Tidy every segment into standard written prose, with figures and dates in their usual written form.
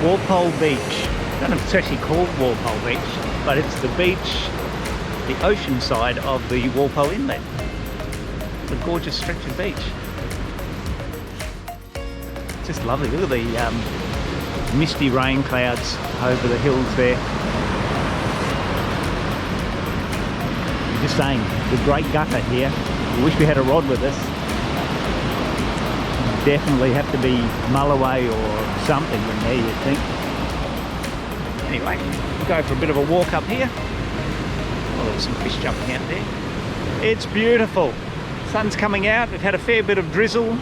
Walpole Beach. I don't know if it's actually called Walpole Beach, but it's the beach, the ocean side of the Walpole Inlet. It's a gorgeous stretch of beach. Just lovely. Look at the misty rain clouds over the hills there. I'm just saying, the great gutter here. I wish we had a rod with us. Definitely have to be mulloway or something in there, you'd think. Anyway, we'll go for a bit of a walk up here. Oh, there's some fish jumping out there. It's beautiful. Sun's coming out. We've had a fair bit of drizzle,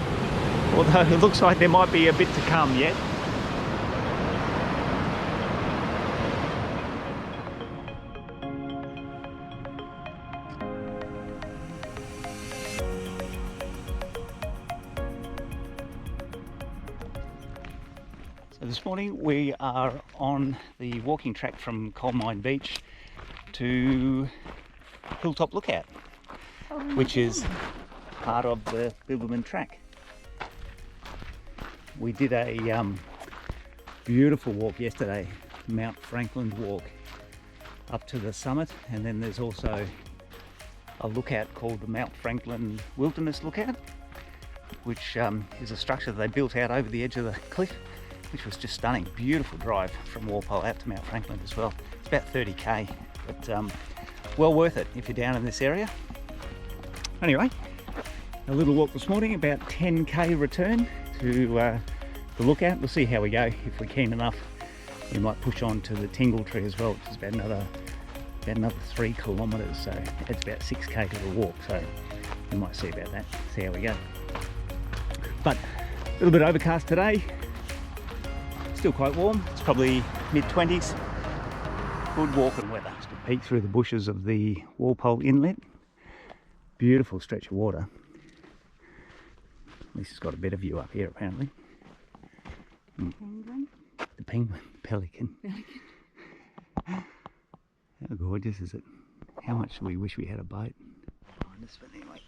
although it looks like there might be a bit to come yet. So this morning we are on the walking track from Coalmine Beach to Hilltop Lookout, which is part of the Bibbulmun track. We did a beautiful walk yesterday, Mount Franklin walk up to the summit, and then there's also a lookout called the Mount Franklin Wilderness Lookout, which is a structure that they built out over the edge of the cliff, which was just stunning. Beautiful drive from Walpole out to Mount Franklin as well. It's about 30k, but well worth it if you're down in this area. Anyway, a little walk this morning, about 10k return to the lookout. We'll see how we go. If we're keen enough, we might push on to the Tingle Tree as well, which is about another 3 kilometres, so it's about 6k to the walk, so we might see about that, see how we go. But a little bit overcast today, still quite warm. It's probably mid-20s. Good walking weather. Just a peek through the bushes of the Walpole Inlet. Beautiful stretch of water. At least it's got a better view up here apparently. Penguin? The penguin, the pelican. How gorgeous is it? How much do we wish we had a boat? But anyway.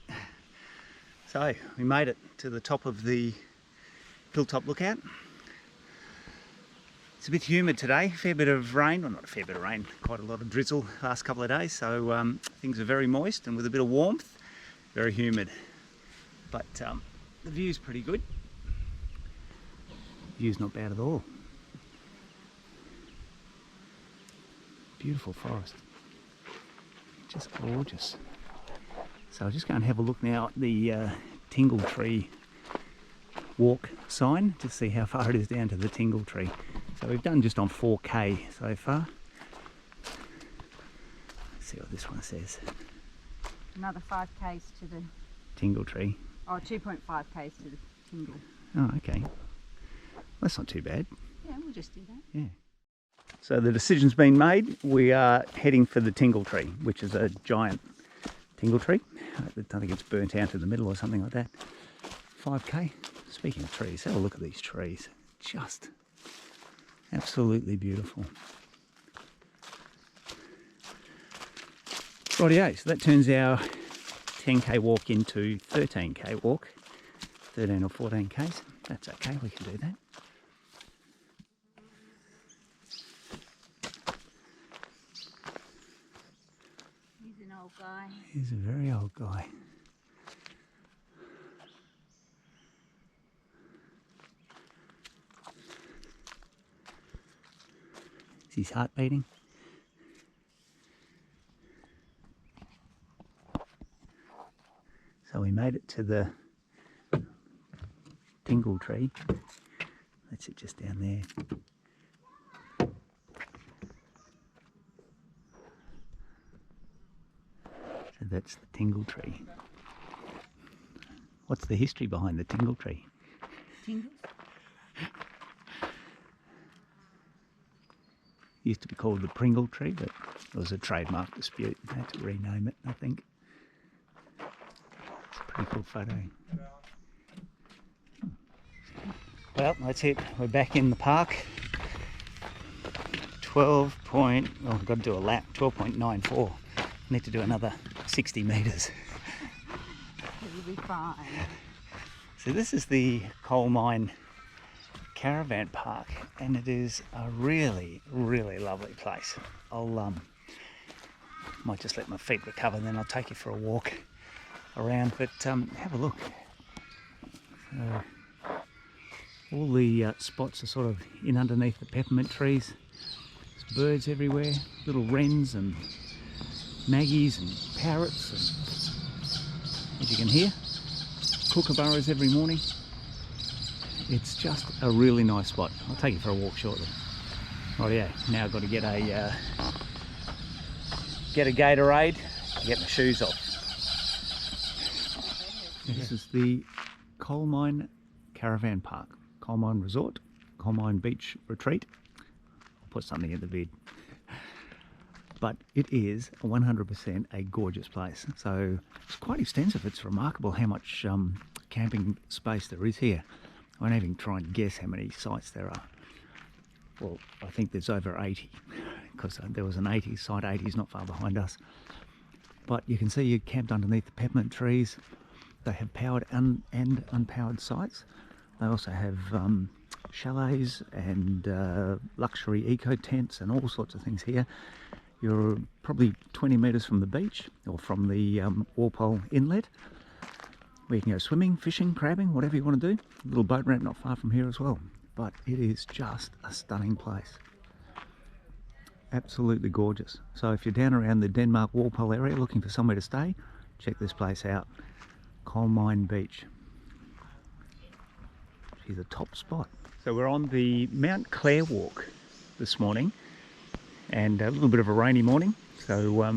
So we made it to the top of the Hilltop Lookout. It's a bit humid today, fair bit of rain, well not a fair bit of rain, quite a lot of drizzle the last couple of days, so things are very moist and with a bit of warmth, very humid. But the view's pretty good. The view's not bad at all. Beautiful forest, just gorgeous. So I'll just go and have a look now at the Tingle Tree walk sign to see how far it is down to the Tingle Tree. So we've done just on 4k so far. Let's see what this one says. Another 5k's to the Tingle Tree. Oh, 2.5k's to the Tingle. Oh, okay. That's not too bad. Yeah, we'll just do that. Yeah. So the decision's been made. We are heading for the Tingle Tree, which is a giant Tingle Tree. I don't think it's burnt out in the middle or something like that. 5k. Speaking of trees, have a look at these trees. Just absolutely beautiful. Rightio, so that turns our 10k walk into 13k walk. 13 or 14k's. That's okay, we can do that. He's an old guy. He's a very old guy. Is his heart beating? So we made it to the Tingle Tree. That's it, just down there. So that's the Tingle Tree. What's the history behind the Tingle Tree? Tingles? Used to be called the Pringle Tree, but there was a trademark dispute. They had to rename it, I think. It's a pretty cool photo. Well, that's it. We're back in the park. 12 point, well, I've got to do a lap, 12.94. Need to do another 60 metres. It'll be fine. So this is the Coalmine Caravan Park, and it is a really, really lovely place. I'll might just let my feet recover, and then I'll take you for a walk around. But have a look. All the spots are sort of in underneath the peppermint trees. There's birds everywhere, little wrens and maggies and parrots, and as you can hear, kookaburras every morning. It's just a really nice spot. I'll take you for a walk shortly. Rightio, now I've got to get a Gatorade, get my shoes off. This is the Coalmine Caravan Park, Coalmine Resort, Coalmine Beach Retreat. I'll put something in the vid. But it is 100% a gorgeous place. So it's quite extensive. It's remarkable how much camping space there is here. I won't even try and guess how many sites there are. Well, I think there's over 80, because there was an 80, site 80 is not far behind us. But you can see you camped underneath the peppermint trees. They have powered and unpowered sites. They also have chalets and luxury eco tents and all sorts of things here. You're probably 20 metres from the beach, or from the Walpole Inlet, where you can go swimming, fishing, crabbing, whatever you want to do. A little boat ramp not far from here as well. But it is just a stunning place. Absolutely gorgeous. So if you're down around the Denmark Walpole area looking for somewhere to stay, check this place out. Coalmine Beach. She's a top spot. So we're on the Mount Clare walk this morning, and a little bit of a rainy morning, so we're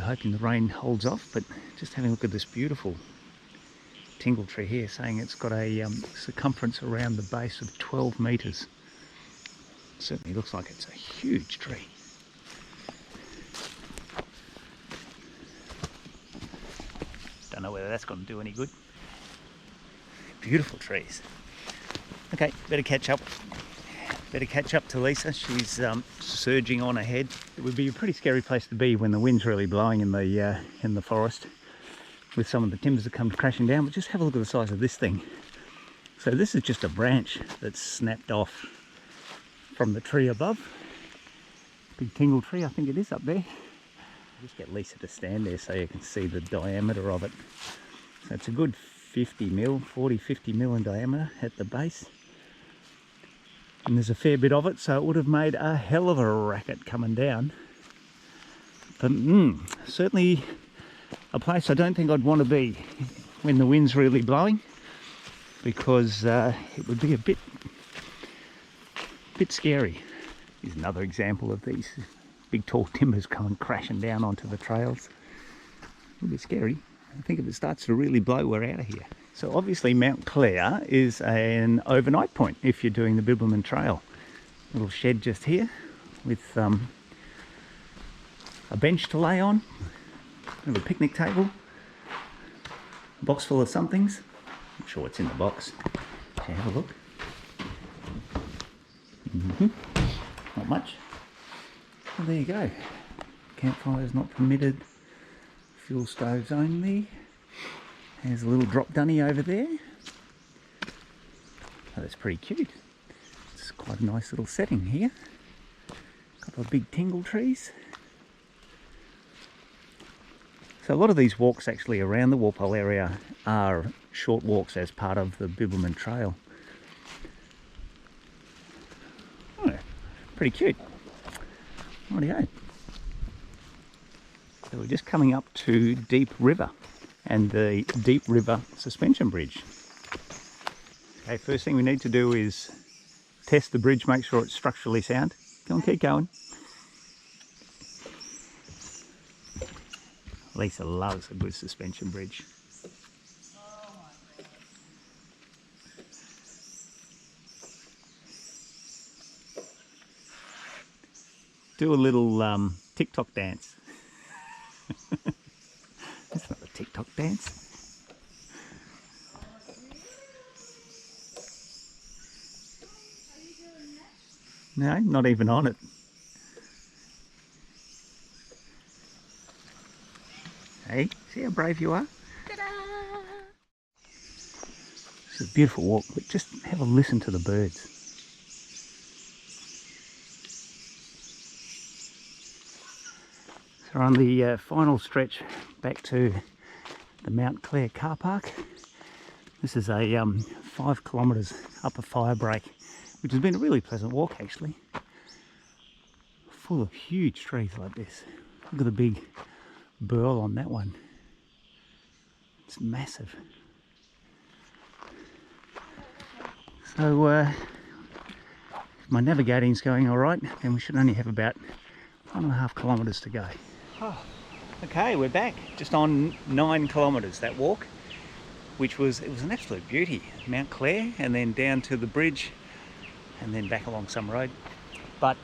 hoping the rain holds off. But just having a look at this beautiful tingle tree here, saying it's got a circumference around the base of 12 metres. Certainly looks like it's a huge tree. Don't know whether that's going to do any good. Beautiful trees. Okay, better catch up. Better catch up to Lisa. She's surging on ahead. It would be a pretty scary place to be when the wind's really blowing in the forest, with some of the timbers that come crashing down. But just have a look at the size of this thing. So this is just a branch that's snapped off from the tree above. Big tingle tree, I think it is up there. Just get Lisa to stand there so you can see the diameter of it. So it's a good 50 mil, 40-50 mil in diameter at the base. And there's a fair bit of it, so it would have made a hell of a racket coming down. But certainly a place I don't think I'd want to be when the wind's really blowing, because it would be a bit scary. Here's another example of these big tall timbers coming crashing down onto the trails. A little bit scary. I think if it starts to really blow, we're out of here. So obviously Mount Clare is an overnight point if you're doing the Bibbulmun Trail. Little shed just here with a bench to lay on, a picnic table, a box full of somethings. I'm sure what's in the box. Okay, have a look. Not much. Well, there you go. Campfires not permitted. Fuel stoves only. There's a little drop dunny over there. Oh, that's pretty cute. It's quite a nice little setting here. A couple of big tingle trees. So a lot of these walks actually around the Walpole area are short walks as part of the Bibbulmun Trail. Oh, pretty cute. Rightio. So we're just coming up to Deep River and the Deep River suspension bridge. Okay, first thing we need to do is test the bridge, make sure it's structurally sound. Go on, keep going. Lisa loves a good suspension bridge. Do a little TikTok dance. That's not a TikTok dance. No, not even on it. Hey, see how brave you are? Ta-da! It's a Beautiful walk, but just have a listen to the birds. So we're on the final stretch back to the Mount Clare car park. This is a 5 kilometres up a fire break, which has been a really pleasant walk actually. Full of huge trees like this. Look at the big burl on that one. It's massive. So if my navigating's going alright, then we should only have about 1.5 kilometres to go. Oh, okay, we're back. Just on 9 kilometres that walk, which was an absolute beauty. Mount Clare and then down to the bridge and then back along some road. But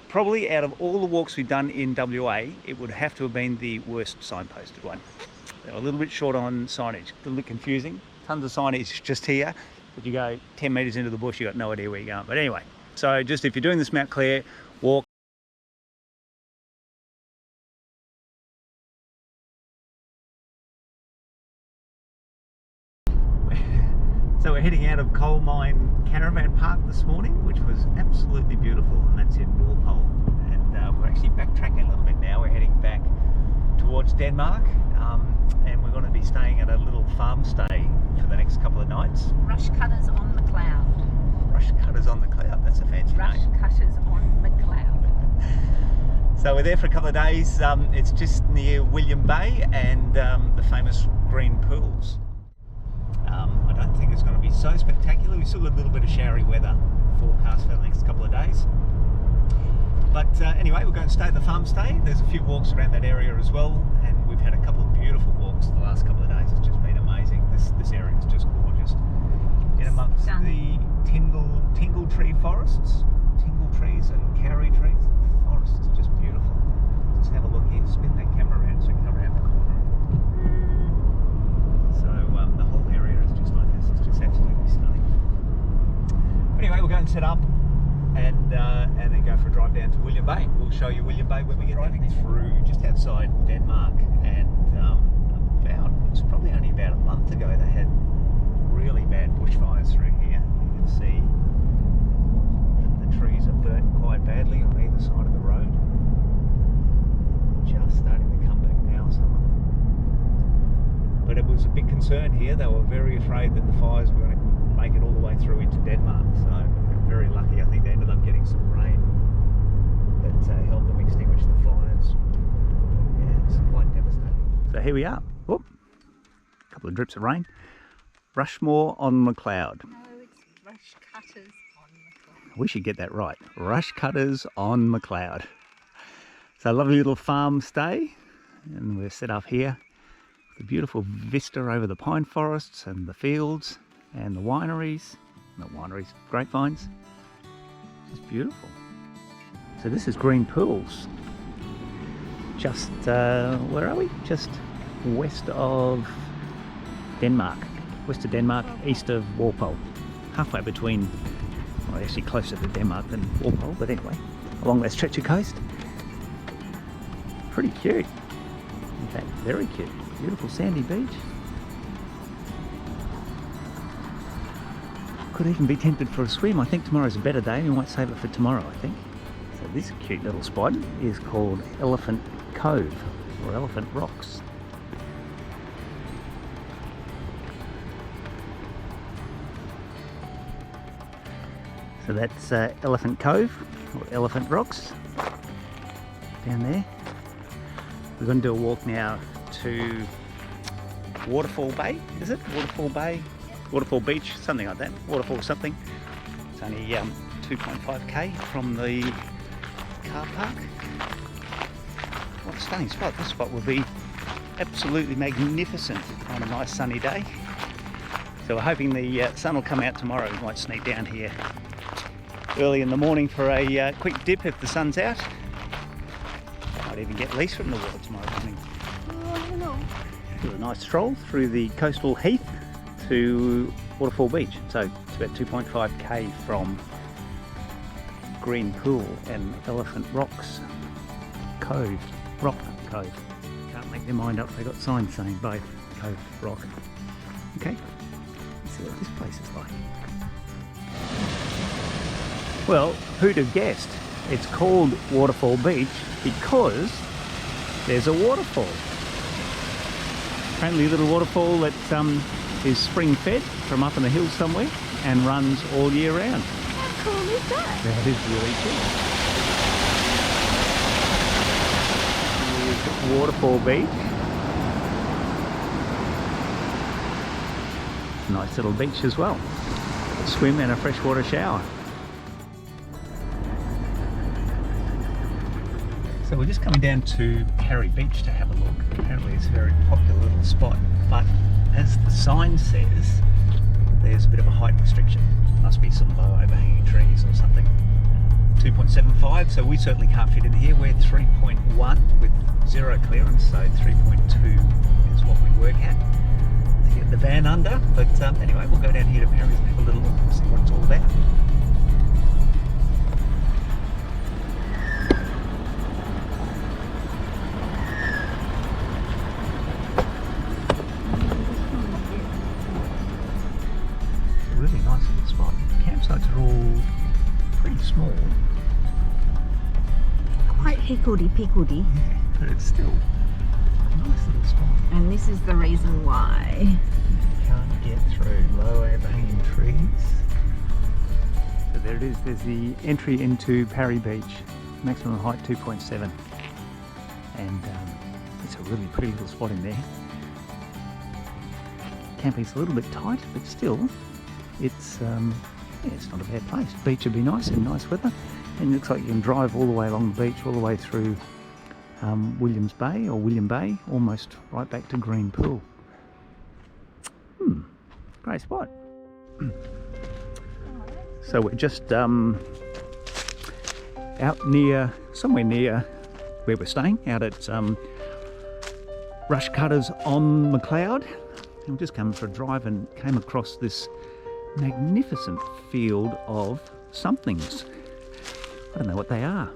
probably out of all the walks we've done in WA, it would have to have been the worst signposted one. They were a little bit short on signage, a little bit confusing. Tons of signage just here, but you go 10 metres into the bush, you've got no idea where you're going. But anyway, so just if you're doing this Mount Clare walk, so we're heading out of Coalmine Caravan Park this morning, which was absolutely beautiful, and that's in Walpole. And we're actually backtracking a little bit now. We're heading back towards Denmark, and we're going to be staying at a little farm stay for the next couple of nights. Rushcutters on McLeod. Rushcutters on the cloud, that's a fancy name. Rushcutters on McLeod. So we're there for a couple of days. It's just near William Bay and the famous green pools. I don't think it's going to be so spectacular. We've still got a little bit of showery weather forecast for the next couple of days. But anyway, we're going to stay at the farm stay. There's a few walks around that area as well, and we've had a couple of beautiful walks the last couple of days. It's just been amazing. This area is just gorgeous. In amongst the tingle tree forests, tingle trees and kauri trees. The forest is just beautiful. Just have a look here. Spin that camera around so you can come around the corner. So the whole area is just like this. It's just absolutely stunning. Anyway, we're going to set up and then go for a drive down to William Bay. We'll show you William Bay when we get driving through just outside Denmark, and it's probably only about a month ago they had really bad bushfires through here. You can see that the trees are burnt quite badly on either side of the road. Just starting to come back now, some of them. But it was a big concern here. They were very afraid that the fires were going to make it all the way through into Denmark. So very lucky. I think they ended up getting some rain that helped them extinguish the fires. But yeah, it's quite devastating. So here we are. Whoop. A couple of drips of rain. Rushmore on McLeod. No, it's Rushcutters on McLeod. We should get that right. Rushcutters on McLeod. So a lovely little farm stay, and we're set up here with a beautiful vista over the pine forests and the fields and the wineries. Not wineries, grapevines. It's beautiful. So this is Green Pools. Just, where are we? Just west of Denmark. West of Denmark, east of Walpole. Halfway between, well, actually closer to Denmark than Walpole, but anyway, along that stretch of coast. Pretty cute. In fact, very cute. Beautiful sandy beach. Could even be tempted for a swim. I think tomorrow's a better day. We might save it for tomorrow, I think. So this cute little spot is called Elephant Cove, or Elephant Rocks. So that's Elephant Cove, or Elephant Rocks, down there. We're going to do a walk now to Waterfall Bay, is it? Waterfall Bay? Waterfall Beach, something like that. Waterfall something. It's only 2.5k from the car park. What a stunning spot. This spot will be absolutely magnificent on a nice sunny day. So we're hoping the sun will come out tomorrow. We might sneak down here early in the morning for a quick dip if the sun's out. Might even get Lisa in the water tomorrow morning. Oh, I don't know. Do a nice stroll through the coastal heath to Waterfall Beach. So it's about 2.5k from Green Pool and Elephant Rocks Cove, Rock Cove. Can't make their mind up, they got signs saying both Cove, Rock. Okay, let's see what this place is like. Well, who'd have guessed? It's called Walpole Beach because there's a waterfall. Apparently a little waterfall that is spring fed from up in the hills somewhere and runs all year round. How cool is that? That is really cool. Here's Walpole Beach. Nice little beach as well. Swim and a freshwater shower. So we're just coming down to Parry Beach to have a look. Apparently it's a very popular little spot, but as the sign says, there's a bit of a height restriction. Must be some low overhanging trees or something. 2.75, so we certainly can't fit in here. We're 3.1 with zero clearance, so 3.2 is what we work at to get the van under. But anyway, we'll go down here to Parry and have a little look and see what it's all about. Really nice little spot. Campsites are all pretty small. Quite hickledy-pickledy. Yeah, but it's still a nice little spot. And this is the reason why. You can't get through low overhanging trees. So there it is, there's the entry into Parry Beach. Maximum height 2.7. And it's a really pretty little spot in there. Camping's a little bit tight, but still, it's yeah, it's not a bad place. Beach would be nice in nice weather, and it looks like you can drive all the way along the beach, all the way through Williams Bay or William Bay, almost right back to Green Pool. Great spot. So we're just out near, somewhere near where we're staying, out at Rushcutters on McLeod. And we're just coming for a drive and came across this magnificent field of somethings. I don't know what they are.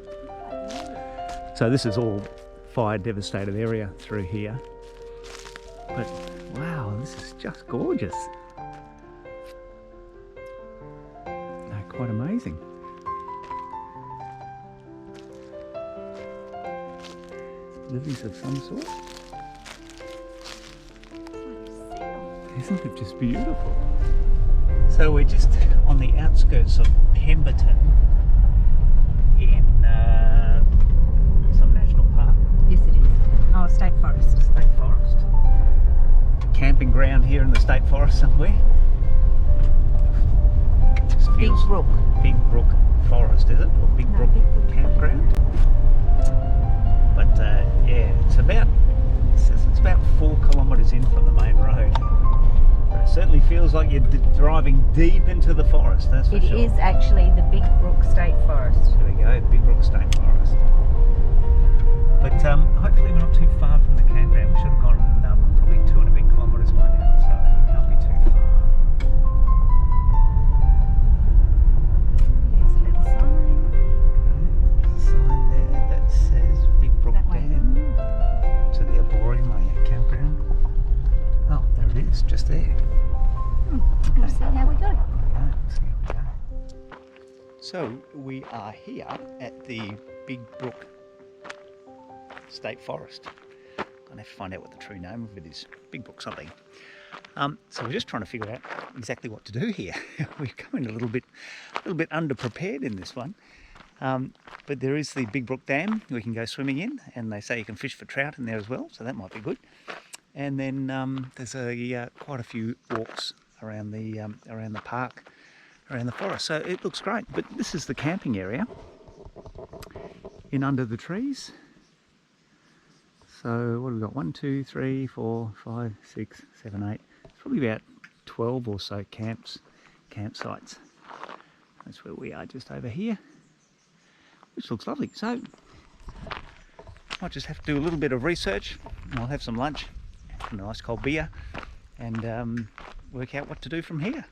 So this is all fire devastated area through here. But wow, this is just gorgeous. They're quite amazing. Lilies of some sort. Isn't it just beautiful? So we're just on the outskirts of Pemberton in some national park. Yes, it is. Oh, State Forest. State Forest. Camping ground here in the State Forest somewhere. Just Big feels Brook. Big Brook Forest, is it? Or Big No, Brook Big Brook Campground? But yeah, it's about, it says it's about 4 kilometres in from the main road. But it certainly feels like you're driving deep into the forest, that's for sure. It is actually the Big Brook State Forest. There we go, Big Brook State Forest. But hopefully we're not too far from the campground. We should have gone probably 2 and a bit kilometres by now, so it can't be too far. There's a little sign. Okay, there's a sign there that says Big Brook Dam to the Arboretum, campground. Oh, there it is, just there. We'll see how we go. Yeah, let's see how we go. So we are here at the Big Brook State Forest. Gonna have to find out what the true name of it is. Big Brook something. So we're just trying to figure out exactly what to do here. We're going a little bit underprepared in this one. But there is the Big Brook Dam we can go swimming in, and they say you can fish for trout in there as well, so that might be good. And then there's quite a few walks around the park, around the forest. So it looks great. But this is the camping area in under the trees. So what have we got? 1, 2, 3, 4, 5, 6, 7, 8. It's probably about 12 or so campsites. That's where we are, just over here, which looks lovely. So might just have to do a little bit of research. I'll have some lunch, a nice cold beer, and work out what to do from here.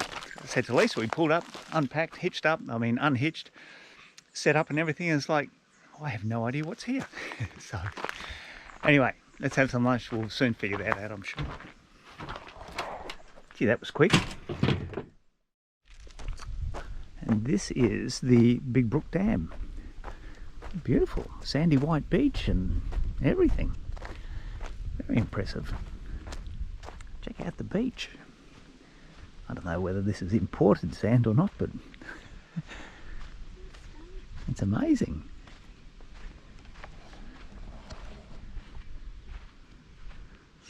I said to Lisa, we pulled up, unpacked, unhitched, set up and everything, and it's like, I have no idea what's here. So anyway, let's have some lunch. We'll soon figure that out, I'm sure. Gee, that was quick. And this is the Big Brook Dam. Beautiful, sandy white beach and everything. Very impressive. Check out the beach. I don't know whether this is imported sand or not, but it's amazing.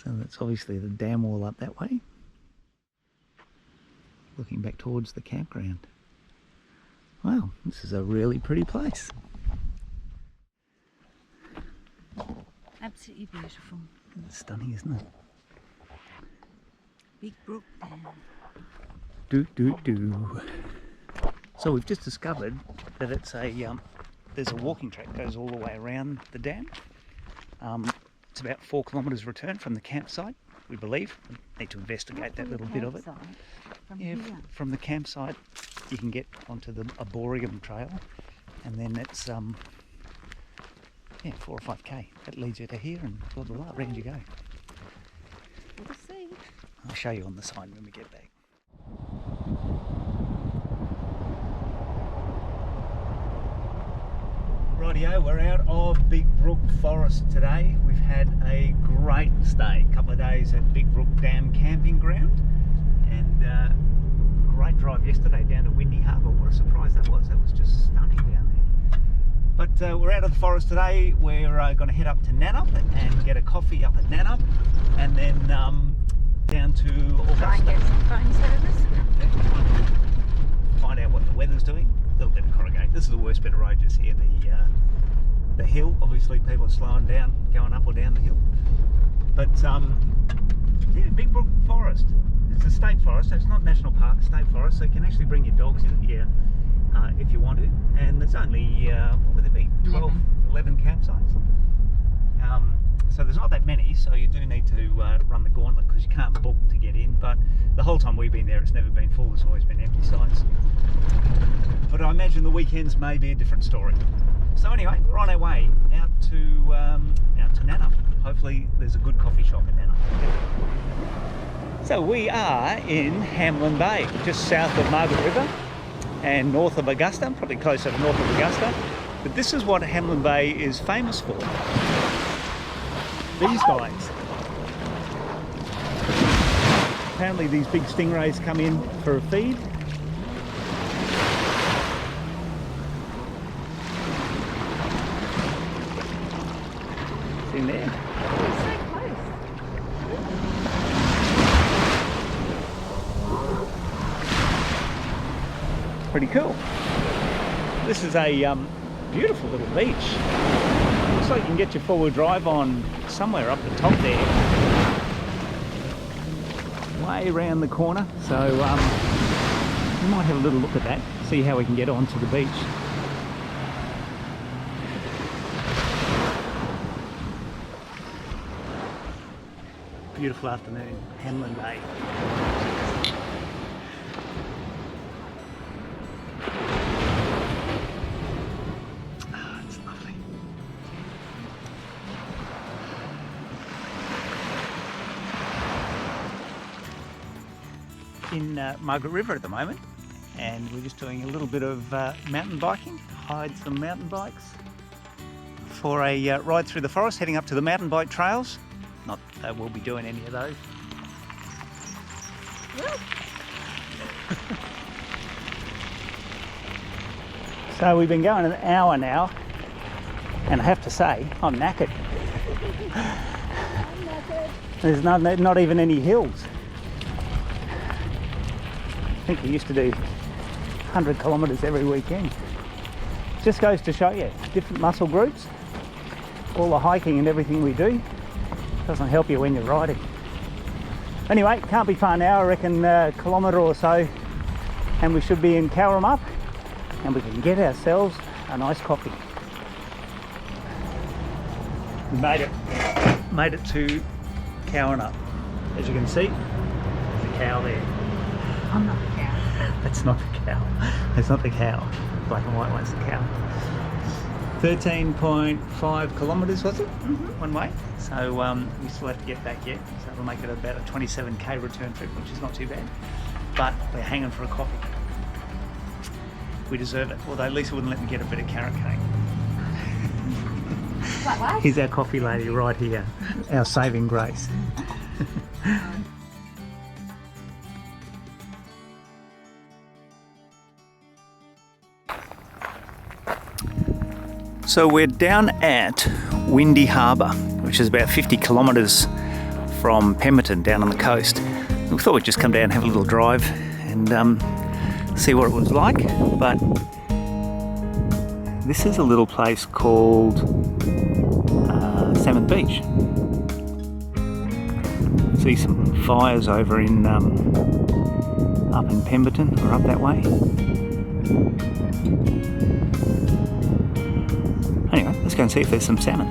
So that's obviously the dam wall up that way. Looking back towards the campground. Wow, this is a really pretty place. Absolutely beautiful. It's stunning, isn't it? Big Brook Dam. So we've just discovered that it's there's a walking track that goes all the way around the dam. It's about 4 kilometres return from the campsite, we believe. We need to investigate that little bit of it. From the campsite you can get onto the Arboretum Trail, and then it's 4 or 5k. That leads you to here, and blah blah blah, round you go. We'll see. I'll show you on the sign when we get back. Rightio, we're out of Big Brook Forest today. We've had a great stay, a couple of days at Big Brook Dam camping ground, and great drive yesterday down to Windy Harbour. What a surprise that was. That was just stunning down there. But we're out of the forest today. We're going to head up to Nannup and get a coffee up at Nannup, and then down to Augusta. Try and get some phone service. Find out what the weather's doing. A little bit of corrugate. This is the worst bit of road just here. The hill. Obviously, people are slowing down, going up or down the hill. But yeah, Big Brook Forest. It's a state forest. So it's not national park. State forest. So you can actually bring your dogs in here if you want to. And there's only what would there be? 11 campsites. So there's not that many, so you do need to run the gauntlet because you can't book to get in, but the whole time we've been there it's never been full, it's always been empty sites. But I imagine the weekends may be a different story. So anyway, we're on our way out to Nannup. Hopefully there's a good coffee shop in Nannup. So we are in Hamelin Bay, just south of Margaret River and north of Augusta, probably closer to north of Augusta. But this is what Hamelin Bay is famous for. These guys. Apparently these big stingrays come in for a feed. It's in there. It's so close. Pretty cool. This is a beautiful little beach. Looks like you can get your four-wheel drive on somewhere up the top there. Way around the corner. So we might have a little look at that, see how we can get onto the beach. Beautiful afternoon, Hamelin Bay. In Margaret River at the moment, and we're just doing a little bit of mountain biking, hired some mountain bikes for a ride through the forest, heading up to the mountain bike trails. Not that we'll be doing any of those. So we've been going an hour now, and I have to say, I'm knackered. There's not even any hills. I think we used to do 100 kilometres every weekend. Just goes to show you, different muscle groups, all the hiking and everything we do doesn't help you when you're riding. Anyway, can't be far now, I reckon a kilometre or so and we should be in Coalmine and we can get ourselves a nice coffee. We made it to Coalmine. As you can see, there's a cow there. I'm not the cow. That's not the cow. That's not the cow. Black and white one's the cow. 13.5 kilometres was it? One way. So we still have to get back yet, so it'll make it about a 27k return trip, which is not too bad. But we're hanging for a coffee. We deserve it, although Lisa wouldn't let me get a bit of carrot cake. Here's our coffee lady right here, our saving grace. So we're down at Windy Harbour, which is about 50 kilometres from Pemberton down on the coast. We thought we'd just come down and have a little drive and see what it was like, but this is a little place called Salmon Beach. See some fires over in up in Pemberton or up that way. Anyway, let's go and see if there's some salmon.